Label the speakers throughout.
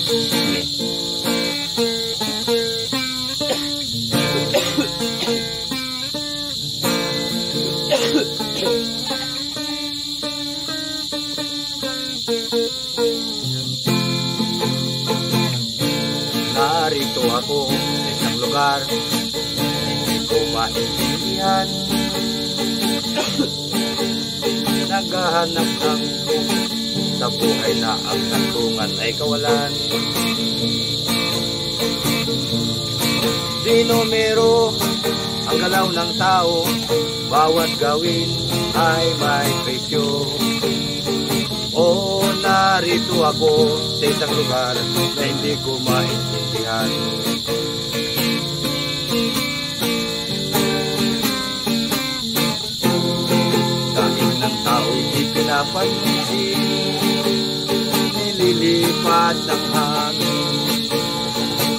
Speaker 1: Narito ako sa isang lugar, hindi ko maintindihan. Naghahanap ng sa buhay na ang santungan ay kawalan. Di numero ang galaw ng tao, bawat gawin ay may presyo. O narito ako sa isang lugar na hindi ko maintindihan. Kahit ng tao'y di pinapansin, nililipad ng hangin.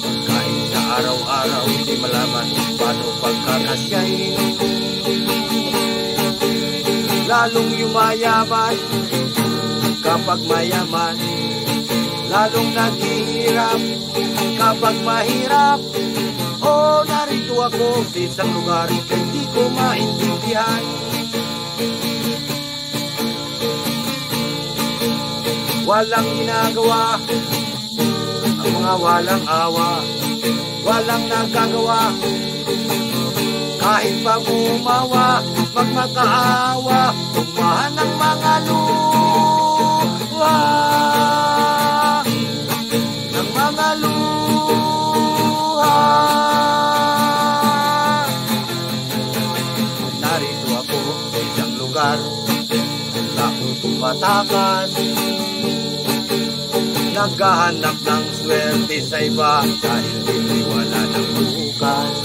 Speaker 1: Pagkain sa araw-araw, di malaman paano pagkakasyahin. Lalong yumayaman kapag mayaman, lalong naghihirap kapag mahirap. O narito ako sa isang lugar na hindi ko maintindihan. Walang ginagawa ang mga walang awa, walang nagagawa. Kahit pa umawa, magmakaawa, umahan ng mga luha, ng mga luha. Narito ako sa isang lugar na tumatakas, naghahanap ng swerte sa iba dahil hindi wala ng bukas.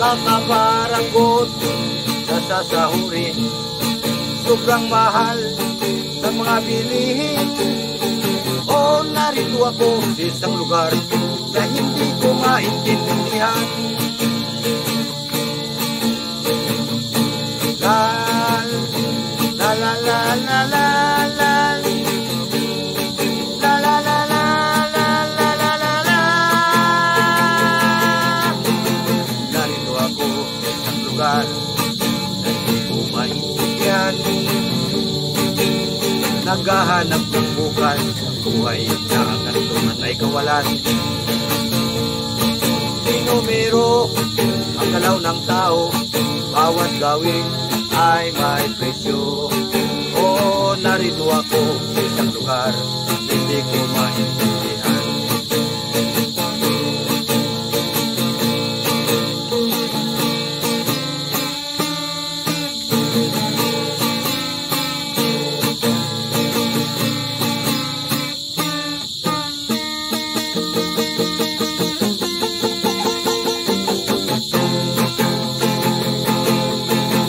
Speaker 1: Kakabaranggot sa sasahurin, sobrang mahal ng mga bilihin. O narito ako sa isang lugar na hindi ko maintindihan. La la la la la la la la la la la la la la la. Narito ako sa isang lugar na hindi ko maintindihan. Naghahanap ng bukas ang buhay na ang kantungan ay kawalan. Di numero ang galaw ng tao, bawat gawin ay may presyo. O narito ako sa isang lugar hindi ko maintindihan.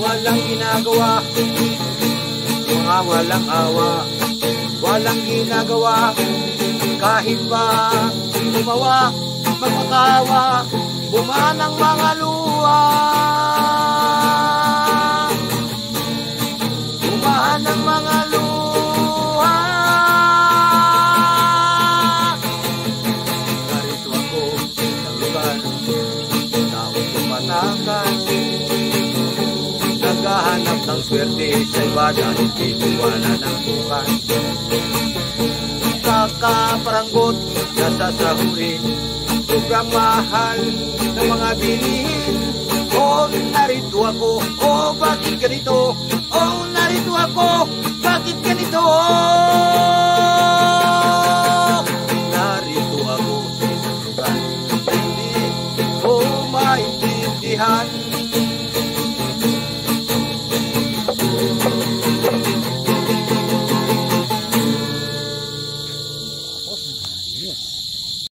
Speaker 1: Walang ginagawa, mga walang awa, walang ginagawa. Kahit pa gumawa, magmakawa, bumaan ang mga luha, bumaan ang mga luha. Narito ako sa isang lugar, tao tumatakas, naghahanap ng swerte sa iba dahil hindi wala ng bukas. Kakaparanggot na sasahurin, sobrang mahal ng mga bilihin. O narito ako, o bakit ganito? O narito ako, bakit ganito?